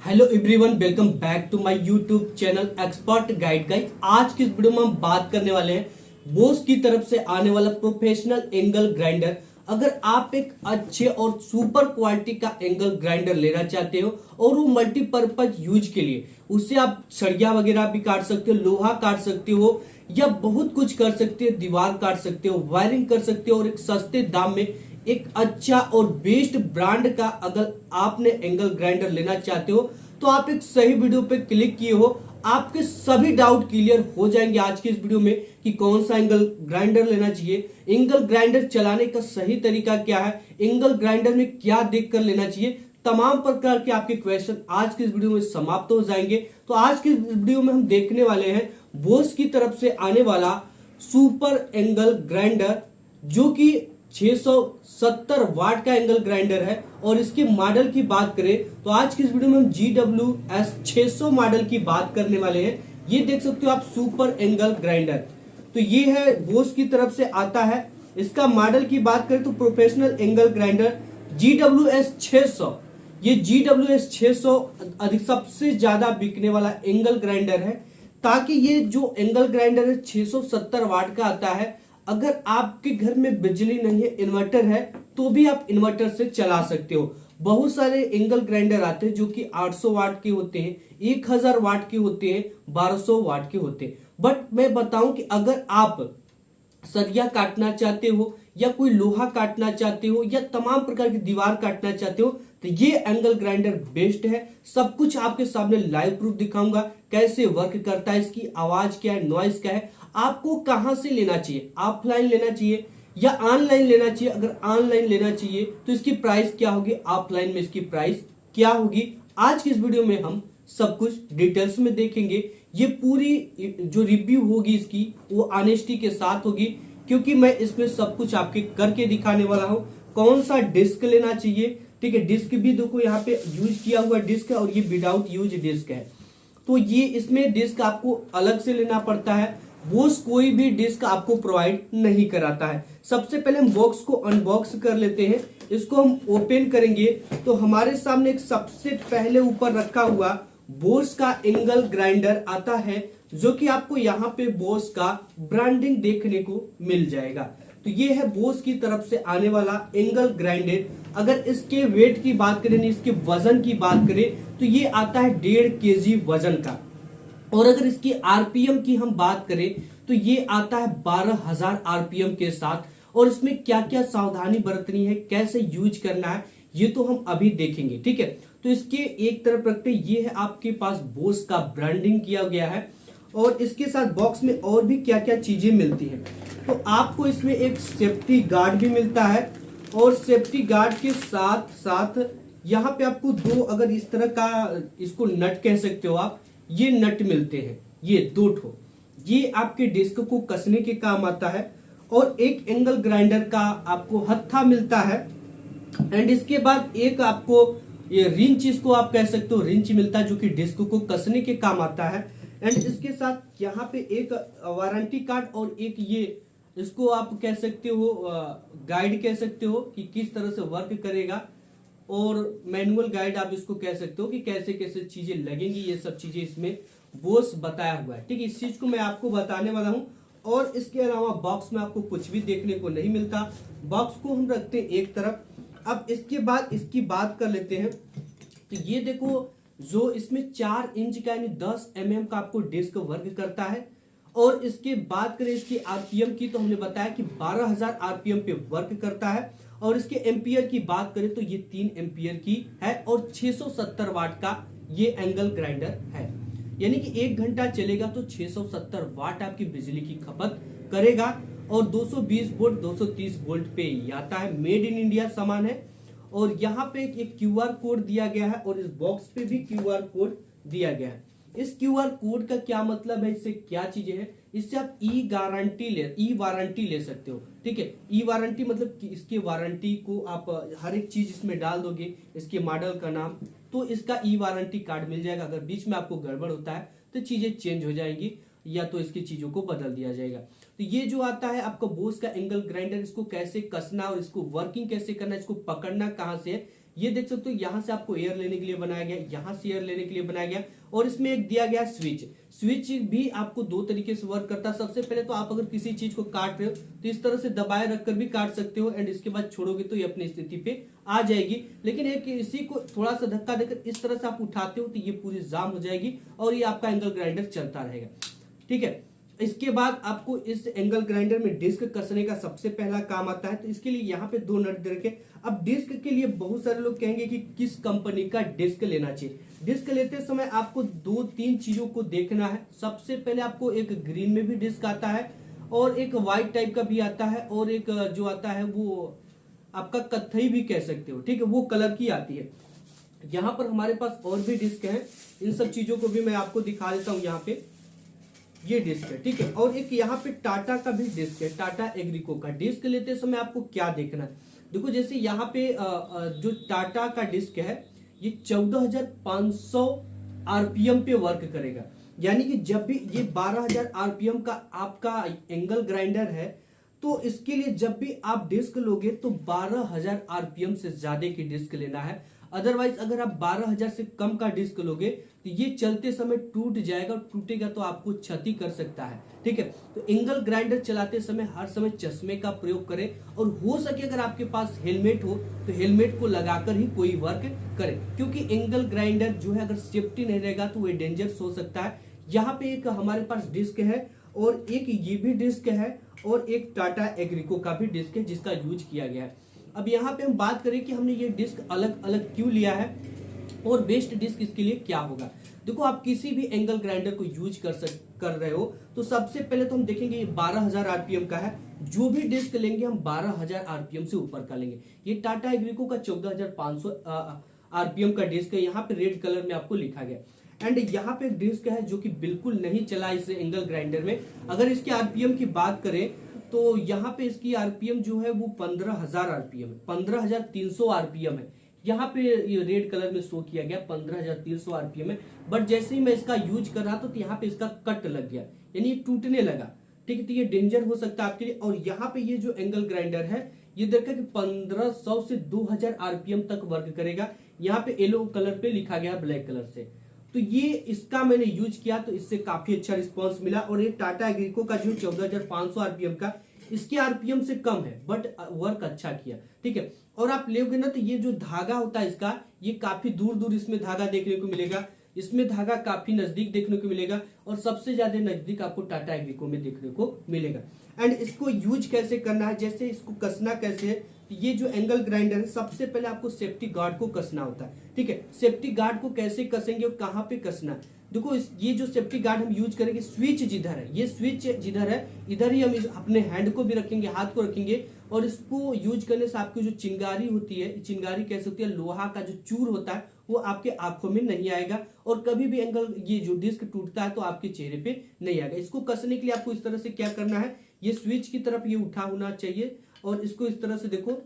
Hello everyone, welcome back to my YouTube channel expert guide guide. आज की इस video में हम बात करने वाले हैं बोस की तरफ से आने वाला प्रोफेशनल एंगल ग्राइंडर। अगर आप एक अच्छे और सुपर क्वालिटी का एंगल ग्राइंडर लेना चाहते हो और वो मल्टीपर्पज यूज के लिए, उससे आप सरिया वगैरह भी काट सकते हो, लोहा काट सकते हो या बहुत कुछ कर सकते हो, दीवार काट सकते हो, वायरिंग कर सकते हो और एक सस्ते दाम में एक अच्छा और बेस्ट ब्रांड का अगर आपने एंगल ग्राइंडर लेना चाहते हो तो आप एक सही वीडियो पे क्लिक किए हो। आपके सभी डाउट क्लियर हो जाएंगे आज की इस वीडियो में कि कौन सा एंगल ग्राइंडर लेना चाहिए, एंगल ग्राइंडर चलाने का सही तरीका क्या है, एंगल ग्राइंडर में क्या देख कर लेना चाहिए। तमाम प्रकार के आपके क्वेश्चन आज की इस वीडियो में समाप्त हो जाएंगे। तो आज की वीडियो में हम देखने वाले हैं बोस की तरफ से आने वाला सुपर एंगल ग्राइंडर, जो कि 670 वाट का एंगल ग्राइंडर है। और इसके मॉडल की बात करें तो आज की इस वीडियो में हम GWS 600 मॉडल की बात करने वाले हैं। ये देख सकते हो आप सुपर एंगल ग्राइंडर, तो ये है बोस की तरफ से आता है। इसका मॉडल की बात करें तो प्रोफेशनल एंगल ग्राइंडर GWS 600। ये GWS 600 अधिक सबसे ज्यादा बिकने वाला एंगल ग्राइंडर है, ताकि ये जो एंगल ग्राइंडर है 670 वाट का आता है। अगर आपके घर में बिजली नहीं है, इन्वर्टर है, तो भी आप इन्वर्टर से चला सकते हो। बहुत सारे एंगल ग्राइंडर आते हैं जो कि 800 वाट के होते हैं, 1000 वाट के होते हैं, 1200 वाट के होते हैं। बट मैं बताऊं कि अगर आप सरिया काटना चाहते हो या कोई लोहा काटना चाहते हो या तमाम प्रकार की दीवार काटना चाहते हो तो ये एंगल ग्राइंडर बेस्ट है। सब कुछ आपके सामने लाइव प्रूफ दिखाऊंगा, कैसे वर्क करता है, इसकी आवाज क्या है, नॉइस क्या है, आपको कहां से लेना चाहिए, ऑफलाइन लेना चाहिए या ऑनलाइन लेना चाहिए। अगर ऑनलाइन लेना चाहिए तो इसकी प्राइस क्या होगी, ऑफलाइन में इसकी प्राइस क्या होगी, आज की इस वीडियो में हम सब कुछ डिटेल्स में देखेंगे। ये पूरी जो रिव्यू होगी इसकी वो ऑनेस्टी के साथ होगी, क्योंकि मैं इसमें सब कुछ आपके करके दिखाने वाला हूं। कौन सा डिस्क लेना चाहिए, ठीक है, डिस्क भी देखो यहाँ पे यूज किया हुआ डिस्क है और ये विदाउट यूज डिस्क है। तो ये इसमें डिस्क आपको अलग से लेना पड़ता है, बोस कोई भी डिस्क आपको प्रोवाइड नहीं कराता है। सबसे पहले हम बॉक्स को अनबॉक्स कर लेते हैं। इसको हम ओपन करेंगे तो हमारे सामने एक सबसे पहले ऊपर रखा हुआ बोस का एंगल ग्राइंडर आता है, जो कि आपको यहाँ पे बोस का ब्रांडिंग देखने को मिल जाएगा। तो ये है बोस की तरफ से आने वाला एंगल ग्राइंडर। अगर इसके वेट की बात करें, इसके वजन की बात करें तो ये आता है 1.5 kg वजन का। और अगर इसकी आरपीएम की हम बात करें तो ये आता है 12,000 आरपीएम के साथ। और इसमें क्या क्या सावधानी बरतनी है, कैसे यूज करना है, ये तो हम अभी देखेंगे, ठीक है। तो इसके एक तरफ रखते ये है आपके पास बोस का ब्रांडिंग किया गया है। और इसके साथ बॉक्स में और भी क्या क्या चीजें मिलती हैं, तो आपको इसमें एक सेफ्टी गार्ड भी मिलता है। और सेफ्टी गार्ड के साथ साथ यहाँ पे आपको दो, अगर इस तरह का इसको नट कह सकते हो आप, ये नट मिलते हैं, ये 2 ठो, ये आपके डिस्क को कसने के काम आता है। और एक एंगल ग्राइंडर का आपको हत्था मिलता है। एंड इसके बाद एक आपको ये रिंच, इसको आप कह सकते हो रिंच मिलता है, जो कि डिस्क को कसने के काम आता है। एंड इसके साथ यहाँ पे एक वारंटी कार्ड और एक ये, इसको आप कह सकते हो गाइड कह सकते हो कि किस तरह से वर्क करेगा, और मैनुअल गाइड आप इसको कह सकते हो कि कैसे कैसे चीजें लगेंगी। ये सब चीजें इसमें बोस बताया हुआ है, ठीक है। इस चीज को मैं आपको बताने वाला हूं। और इसके अलावा बॉक्स में आपको कुछ भी देखने को नहीं मिलता। बॉक्स को हम रखते हैं एक तरफ। अब इसके बाद इसकी बात कर लेते हैं। तो ये देखो, जो इसमें 4 इंच का यानी 10 mm का आपको डिस्क वर्क करता है। और इसके बात करें इसकी आरपीएम की, तो हमने बताया कि 12,000 आरपीएम पे वर्क करता है। और इसके एम्पियर की बात करें तो ये 3 एम्पियर की है और 670 वाट का ये एंगल ग्राइंडर है। यानी कि 1 घंटा चलेगा तो 670 वाट आपकी बिजली की खपत करेगा। और 220 वोल्ट 230 वोल्ट पे ये आता है, मेड इन इंडिया सामान है। और यहाँ पे एक क्यूआर कोड दिया गया है और इस बॉक्स पे भी क्यूआर कोड दिया गया है। इस क्यूआर कोड का क्या मतलब है, इससे क्या चीजें हैं, इससे आप ई वारंटी ले सकते हो, ठीक है। ई वारंटी मतलब कि इसके वारंटी को आप हर एक चीज इसमें डाल दोगे, इसके मॉडल का नाम, तो इसका ई वारंटी कार्ड मिल जाएगा। अगर बीच में आपको गड़बड़ होता है तो चीजें चेंज हो जाएंगी या तो इसकी चीजों को बदल दिया जाएगा। तो ये जो आता है आपका बोस का एंगल ग्राइंडर, इसको कैसे कसना और इसको वर्किंग कैसे करना, इसको पकड़ना कहां से है, ये देख सकते हो यहाँ से आपको एयर लेने के लिए बनाया गया, यहाँ से एयर लेने के लिए बनाया गया, और इसमें एक दिया गया स्विच। स्विच भी आपको दो तरीके से वर्क करता है। सबसे पहले तो आप अगर किसी चीज को काट रहे हो तो इस तरह से दबाए रखकर भी काट सकते हो, एंड इसके बाद छोड़ोगे तो ये अपनी स्थिति पे आ जाएगी। लेकिन एक इसी को थोड़ा सा धक्का देकर इस तरह से आप उठाते हो तो ये पूरी जाम हो जाएगी और ये आपका एंगल ग्राइंडर चलता रहेगा। ठीक है, इसके बाद आपको इस एंगल ग्राइंडर में डिस्क कसने का सबसे पहला काम आता है। तो इसके लिए यहाँ पे दो नट दे रखे। अब डिस्क के लिए बहुत सारे लोग कहेंगे कि किस कंपनी का डिस्क लेना चाहिए। डिस्क लेते समय आपको दो तीन चीजों को देखना है। सबसे पहले आपको एक ग्रीन में भी डिस्क आता है और एक व्हाइट टाइप का भी आता है, और एक जो आता है वो आपका कत्थई भी कह सकते हो। ठीक है, वो कलर की आती है। यहाँ पर हमारे पास और भी डिस्क है, इन सब चीजों को भी मैं आपको दिखा देता हूँ। यहाँ पे ये डिस्क है, ठीक है, और एक यहाँ पे टाटा का भी डिस्क है, टाटा एग्रीको का। डिस्क लेते समय आपको क्या देखना है, देखो जैसे यहाँ पे जो टाटा का डिस्क है ये 14,500 आरपीएम पे वर्क करेगा। यानी कि जब भी ये 12,000 आरपीएम का आपका एंगल ग्राइंडर है तो इसके लिए जब भी आप डिस्क लोगे तो 12,000 आरपीएम से ज्यादा की डिस्क लेना है। अदरवाइज अगर आप 12,000 से कम का डिस्क लोगे तो ये चलते समय टूट जाएगा, और टूटेगा तो आपको क्षति कर सकता है। ठीक है, तो एंगल ग्राइंडर चलाते समय हर समय चश्मे का प्रयोग करें, और हो सके अगर आपके पास हेलमेट हो तो हेलमेट को लगाकर ही कोई वर्क करें, क्योंकि एंगल ग्राइंडर जो है अगर सेफ्टी नहीं रहेगा तो वो डेंजरस हो सकता है। यहाँ पे एक हमारे पास डिस्क है, और एक ये भी डिस्क है, और एक टाटा एग्रीको का भी डिस्क है जिसका यूज किया गया है। अब यहाँ पे हम बात करें कि हमने ये डिस्क अलग अलग क्यों लिया है और बेस्ट डिस्क इसके लिए क्या होगा। देखो आप किसी भी एंगल ग्राइंडर को यूज कर रहे हो तो सबसे पहले तो हम देखेंगे ये 12,000 आरपीएम का है। जो भी डिस्क लेंगे हम 12,000 आरपीएम से ऊपर का लेंगे। ये टाटा एग्रीको का 14,500 आरपीएम का डिस्क है, यहाँ पे रेड कलर में आपको लिखा गया। एंड यहाँ पे एक डिस्क है जो कि बिल्कुल नहीं चला इस एंगल ग्राइंडर में। अगर इसके आरपीएम की बात करें तो यहाँ पे इसकी आरपीएम जो है वो 15,000 आरपीएम है, 15,300 आरपीएम है। यहाँ पे ये रेड कलर में शो किया गया 15,300 आरपीएम है। बट जैसे ही मैं इसका यूज कर रहा था तो यहाँ पे इसका कट लग गया, यानी ये टूटने लगा। ठीक है, तो ये डेंजर हो सकता है आपके लिए। और यहाँ पे ये जो एंगल ग्राइंडर है ये देखा कि 1500 से 2,000 आरपीएम तक वर्क करेगा। यहाँ पे येलो कलर पे लिखा गया ब्लैक कलर से। तो ये इसका मैंने यूज किया तो इससे काफी अच्छा रिस्पांस मिला। और ये टाटा एग्रीको का जो 14,500 आरपीएम का, इसके आरपीएम से कम है बट वर्क अच्छा किया। ठीक है, और आप लेोगे ना तो ये जो धागा होता है इसका, ये काफी दूर दूर इसमें धागा देखने को मिलेगा, इसमें धागा काफी नजदीक देखने को मिलेगा, और सबसे ज्यादा नजदीक आपको टाटा एग्रीको में देखने को मिलेगा। एंड इसको यूज कैसे करना है, जैसे इसको कसना कैसे है, ये जो एंगल ग्राइंडर है सबसे पहले आपको सेफ्टी गार्ड को कसना होता है। ठीक है, सेफ्टी गार्ड को कैसे कसेंगे और कहां पे कसना है, देखो ये जो सेफ्टी गार्ड हम यूज करेंगे, स्विच जिधर है, ये स्विच जिधर है इधर ही हम अपने हैंड को भी रखेंगे, हाथ को रखेंगे, और इसको यूज करने से आपकी जो चिंगारी होती है, चिंगारी कैसे होती है, लोहा का जो चूर होता है वो आपके आंखों में नहीं आएगा, और कभी भी एंगल ये जो डिस्क टूटता है तो आपके चेहरे पे नहीं आएगा। इसको कसने के लिए आपको इस तरह से क्या करना है, ये स्विच की तरफ ये उठा होना चाहिए, और इसको इस तरह से देखो,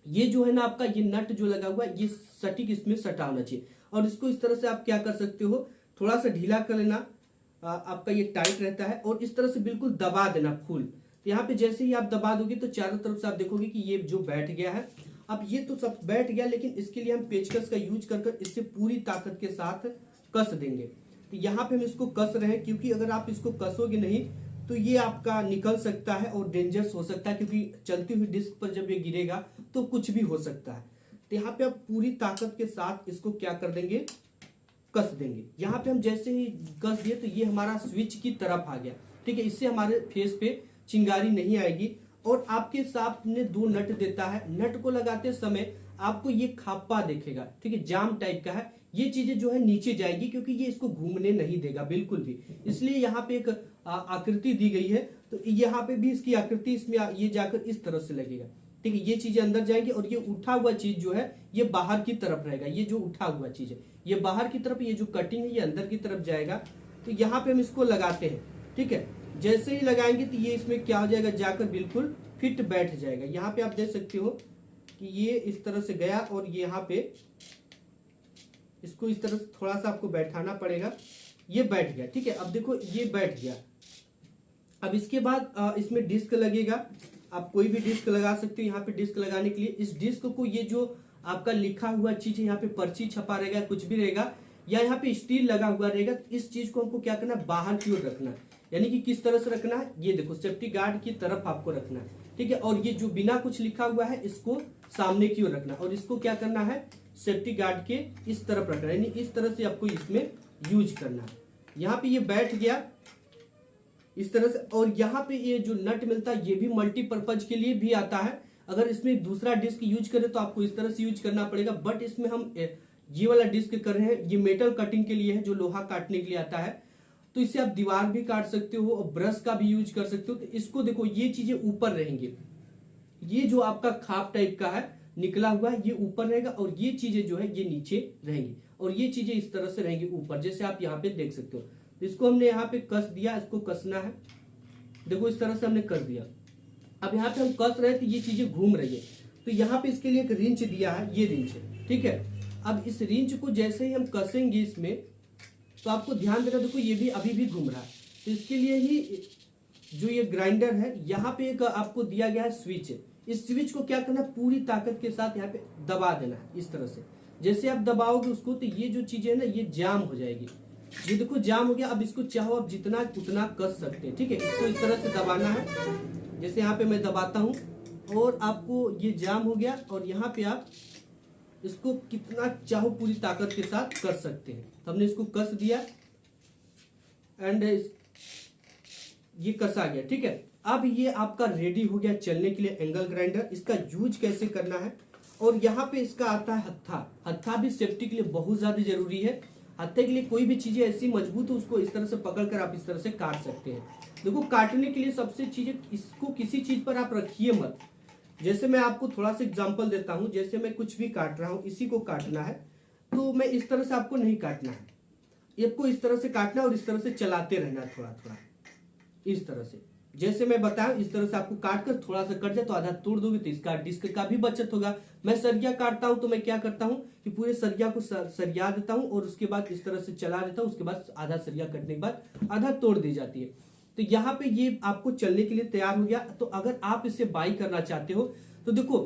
ये जो है ना आपका ये नट जो लगा हुआ है ये सटीक इसमें सटा होना चाहिए। और इसको इस तरह से आप क्या कर सकते हो, थोड़ा सा ढीला कर लेना, आपका ये टाइट रहता है, और इस तरह से बिल्कुल दबा देना फुल। तो यहाँ पे जैसे ही आप दबा दोगे तो चारों तरफ से आप देखोगे कि ये जो बैठ गया है। अब ये तो सब बैठ गया, लेकिन इसके लिए हम पेचकस का यूज कर इससे पूरी ताकत के साथ कस देंगे। तो यहाँ पे हम इसको कस रहे हैं, क्योंकि अगर आप इसको कसोगे नहीं तो ये आपका निकल सकता है और डेंजरस हो सकता है, क्योंकि चलती हुई डिस्क पर जब ये गिरेगा तो कुछ भी हो सकता है। तो यहाँ पे आप पूरी ताकत के साथ इसको क्या कर देंगे, कस देंगे। यहाँ पे हम जैसे ही कस दिए तो ये हमारा स्विच की तरफ आ गया। ठीक है, इससे हमारे फेस पे चिंगारी नहीं आएगी। और आपके सामने दो नट देता है, नट को लगाते समय आपको ये खापा देखेगा, ठीक है, जाम टाइप का है। ये चीजें जो है नीचे जाएगी, क्योंकि ये इसको घूमने नहीं देगा बिल्कुल भी, इसलिए यहाँ पे एक आकृति दी गई है। तो यहाँ पे भी इसकी आकृति, इसमें ये जाकर इस तरह से लगेगा। ठीक है, ये चीजें अंदर जाएंगी, और ये उठा हुआ चीज जो है ये बाहर की तरफ रहेगा। ये जो उठा हुआ चीज है ये बाहर की तरफ, ये जो कटिंग है ये अंदर की तरफ जाएगा। तो यहाँ पे हम इसको लगाते हैं। ठीक है, जैसे ही लगाएंगे तो ये इसमें क्या हो जाएगा, जाकर बिल्कुल फिट बैठ जाएगा। यहाँ पे आप देख सकते हो कि ये इस तरह से गया, और ये यहाँ पे इसको इस तरह से थोड़ा सा आपको बैठाना पड़ेगा, ये बैठ गया। ठीक है, अब देखो ये बैठ गया। अब इसके बाद इसमें डिस्क लगेगा, आप कोई भी डिस्क लगा सकते हो। यहाँ पे डिस्क लगाने के लिए इस डिस्क को ये जो आपका लिखा हुआ चीज यहाँ पे पर्ची छपा रहेगा, कुछ भी रहेगा, या यहाँ पे स्टील लगा हुआ रहेगा, तो इस चीज को हमको क्या करना है, बाहर की ओर रखना है। यानी कि किस तरह से रखना है, ये देखो सेफ्टी गार्ड की तरफ आपको रखना है, ठीक है। और ये जो बिना कुछ लिखा हुआ है इसको सामने की ओर रखना, और इसको क्या करना है, सेफ्टी गार्ड के इस तरफ रखना है, यानी इस तरह से आपको इसमें यूज करना है। यहाँ पे ये बैठ गया इस तरह से। और यहाँ पे ये जो नट मिलता है ये भी मल्टीपर्पज के लिए भी आता है। अगर इसमें दूसरा डिस्क यूज करें तो आपको इस तरह से यूज करना पड़ेगा, बट इसमें हम ये वाला डिस्क कर रहे हैं, ये मेटल कटिंग के लिए है, जो लोहा काटने के लिए आता है। तो इससे आप दीवार भी काट सकते हो और ब्रश का भी यूज कर सकते हो। तो इसको देखो, ये चीजें ऊपर रहेंगी, ये जो आपका खाप टाइप का है निकला हुआ है ये ऊपर रहेगा, और ये चीजें जो है ये नीचे रहेंगी, और ये चीजें इस तरह से रहेंगी ऊपर, जैसे आप यहाँ पे देख सकते हो। तो इसको हमने यहाँ पे कस दिया, इसको कसना है, देखो इस तरह से हमने कस दिया। अब यहाँ पे हम कस रहे तो ये चीजें घूम रही है, तो यहाँ पे इसके लिए एक रिंच दिया है, ये रिंच है, ठीक है। अब इस रिंच को जैसे ही हम कसेंगे इसमें, तो आपको ध्यान देना, देखो ये भी अभी भी घूम रहा है। तो इसके लिए ही जो ये ग्राइंडर है, यहाँ पे एक आपको दिया गया है स्विच। इस स्विच को क्या करना है, पूरी ताकत के साथ यहाँ पे दबा देना है इस तरह से। जैसे आप दबाओगे उसको तो ये जो चीजें है ना ये जाम हो जाएगी। ये देखो जाम हो गया। अब इसको चाहो आप जितना उतना कस सकते हैं, ठीक है। इसको इस तरह से दबाना है, जैसे यहाँ पे मैं दबाता हूँ, और आपको ये जाम हो गया। और यहाँ पे आप इसको कितना चाहो पूरी ताकत के साथ कर सकते हैं। तो हमने इसको कस दिया एंड ये कसा गया, ठीक है। अब ये आपका रेडी हो गया चलने के लिए एंगल ग्राइंडर। इसका यूज कैसे करना है, और यहाँ पे इसका आता है हत्था। हत्था भी सेफ्टी के लिए बहुत ज्यादा जरूरी है। हत्थे के लिए कोई भी चीजें ऐसी मजबूत हो उसको इस तरह से पकड़कर आप इस तरह से काट सकते हैं। देखो काटने के लिए सबसे चीजें, इसको किसी चीज पर आप रखिए मत। जैसे मैं आपको थोड़ा सा एग्जांपल देता हूं, जैसे मैं कुछ भी काट रहा हूं, इसी को काटना है तो मैं इस तरह से, आपको नहीं काटना है, इसको इस तरह से काटना और इस तरह से चलाते रहना थोड़ा थोड़ा इस तरह से। जैसे मैं बताया इस तरह से आपको काट कर थोड़ा सा कट जाए तो आधा तोड़ दोगे तो इसका डिस्क का भी बचत होगा। मैं सरिया काटता हूं तो मैं क्या करता हूं कि पूरे सरिया को सरिया देता हूं और उसके बाद इस तरह से चला देता हूं। उसके बाद आधा सरिया कटने के बाद आधा तोड़ दी जाती है। तो यहाँ पे ये आपको चलने के लिए तैयार हो गया। तो अगर आप इसे बाई करना चाहते हो तो देखो,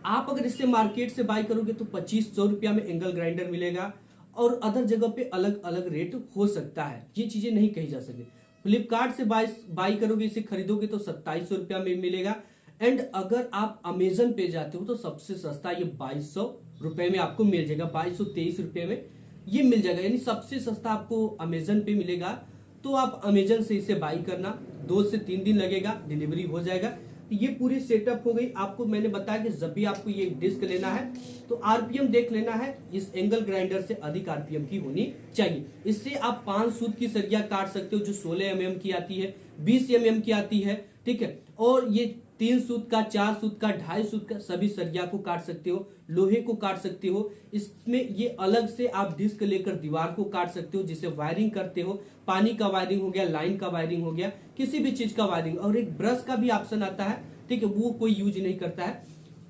आप अगर इससे मार्केट से बाई करोगे तो 2500 रुपया में एंगल ग्राइंडर मिलेगा, और अदर जगह पे अलग अलग रेट हो सकता है, ये चीजें नहीं कही जा सकती। फ्लिपकार्ट से बाई करोगे, इसे खरीदोगे तो 2700 रुपया में मिलेगा। एंड अगर आप अमेजन पे जाते हो तो सबसे सस्ता ये 2200 रुपए में आपको मिल जाएगा, 2223 रुपए में ये मिल जाएगा, यानी सबसे सस्ता आपको अमेजन पे मिलेगा। तो आप अमेजन से इसे बाई करना, 2 से 3 दिन लगेगा, डिलीवरी हो जाएगा। ये पूरी सेटअप हो गई। आपको मैंने बताया कि जब भी आपको ये डिस्क लेना है तो आरपीएम देख लेना है, इस एंगल ग्राइंडर से अधिक आरपीएम की होनी चाहिए। इससे आप 5 सूत की सरिया काट सकते हो, जो 16 mm की आती है, 20 mm की आती है, ठीक है। और ये 3 सूत का, 4 सूत का, 2.5 सूत का सभी सरिया को काट सकते हो, लोहे को काट सकते हो। इसमें ये अलग से आप डिस्क लेकर दीवार को काट सकते हो, जिसे वायरिंग करते हो, पानी का वायरिंग हो गया, लाइन का वायरिंग हो गया, किसी भी चीज का वायरिंग। और एक ब्रश का भी ऑप्शन आता है, ठीक है, वो कोई यूज नहीं करता है।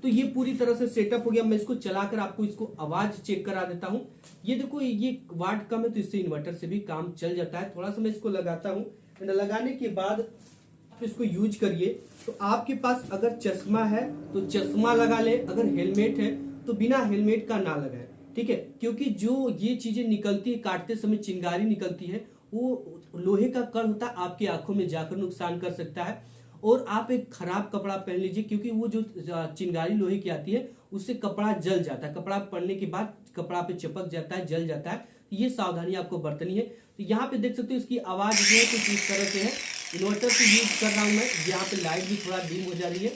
तो ये पूरी तरह से सेटअप हो गया। मैं इसको चलाकर आपको इसको आवाज चेक करा देता हूं। ये देखो ये वाट कम है तो इससे इन्वर्टर से भी काम चल जाता है। थोड़ा सा मैं इसको लगाता हूं, लगाने के बाद आप इसको यूज करिए। तो आपके पास अगर चश्मा है तो चश्मा लगा ले, अगर हेलमेट है तो बिना हेलमेट का ना लगाए, ठीक है। क्योंकि जो ये चीजें निकलती है, काटते समय चिंगारी निकलती है, वो लोहे का कण होता है, आपकी आंखों में जाकर नुकसान कर सकता है। और आप एक खराब कपड़ा पहन लीजिए, क्योंकि वो जो चिंगारी लोहे की आती है उससे कपड़ा जल जाता है, कपड़ा पड़ने के बाद कपड़ा पे चिपक जाता है, जल जाता है। ये सावधानी आपको बरतनी है। तो यहाँ पे देख सकते हो इसकी आवाज जो है कुछ इस तरह से है। इन्वर्टर से यूज कर रहा हूं मैं, यहाँ पे लाइट भी थोड़ा डिम हो जा रही है।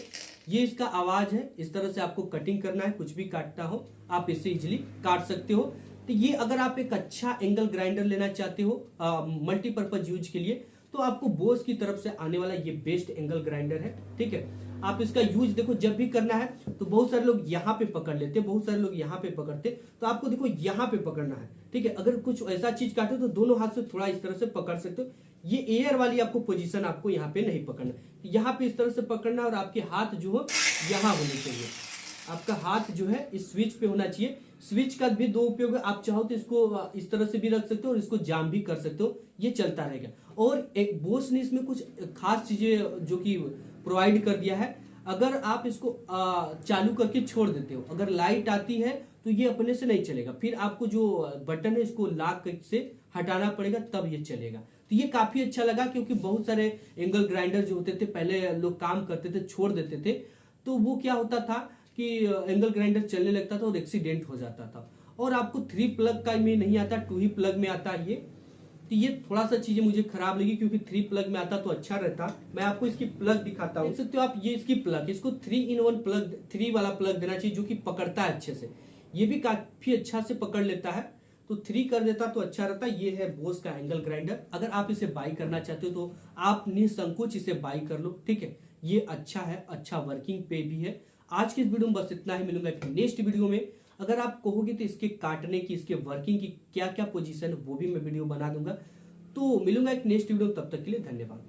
ये इसका आवाज है। इस तरह से आपको कटिंग करना है, कुछ भी काटना हो आप इससे इजिली काट सकते हो। तो ये अगर आप एक अच्छा एंगल ग्राइंडर लेना चाहते हो मल्टीपर्पज यूज के लिए, तो आपको बोस की तरफ से आने वाला ये बेस्ट एंगल ग्राइंडर है, ठीक है। आप इसका यूज देखो जब भी करना है तो बहुत सारे लोग यहाँ पे पकड़ लेते, बहुत सारे लोग यहाँ पे पकड़ते, तो आपको देखो यहाँ पे पकड़ना है, ठीक है। अगर कुछ ऐसा चीज काटो तो दोनों हाथ से थोड़ा इस तरह से पकड़ सकते हो। ये एयर वाली आपको पोजीशन आपको यहाँ पे नहीं पकड़ना, यहाँ पे इस तरह से पकड़ना, और आपके हाथ जो हो यहाँ होने चाहिए। आपका हाथ जो है इस स्विच पे होना चाहिए। स्विच का भी 2 उपयोग है, आप चाहो तो इसको इस तरह से भी रख सकते हो और इसको जाम भी कर सकते हो, ये चलता रहेगा। और एक बोस ने इसमें कुछ खास चीजें जो कि प्रोवाइड कर दिया है। अगर आप इसको चालू करके छोड़ देते हो, अगर लाइट आती है तो ये अपने से नहीं चलेगा, फिर आपको जो बटन है इसको लॉक से हटाना पड़ेगा तब ये चलेगा। तो ये काफी अच्छा लगा, क्योंकि बहुत सारे एंगल ग्राइंडर जो होते थे पहले लोग काम करते थे छोड़ देते थे, तो वो क्या होता था कि एंगल ग्राइंडर चलने लगता था और एक्सीडेंट हो जाता था। और आपको 3 प्लग का में नहीं आता, 2 ही प्लग में आता है ये। तो ये थोड़ा सा चीजें मुझे खराब लगी, क्योंकि 3 प्लग में आता तो अच्छा रहता। मैं आपको इसकी प्लग दिखाता हूँ, देख सकते हो आप, ये इसकी प्लग, इसको 3-in-1 प्लग, 3 वाला प्लग देना चाहिए जो कि पकड़ता है अच्छे से। ये भी काफी अच्छा से पकड़ लेता है, तो 3 कर देता तो अच्छा रहता। ये है बोस का एंगल ग्राइंडर। अगर आप इसे बाई करना चाहते हो तो आप निसंकोच इसे बाई कर लो, ठीक है। ये अच्छा है, अच्छा वर्किंग पे भी है। आज की इस वीडियो में बस इतना ही, मिलूंगा नेक्स्ट वीडियो में। अगर आप कहोगे तो इसके काटने की, इसके वर्किंग की क्या क्या पोजीशन है वो भी मैं वीडियो बना दूंगा। तो मिलूंगा एक नेक्स्ट वीडियो, तब तक के लिए धन्यवाद।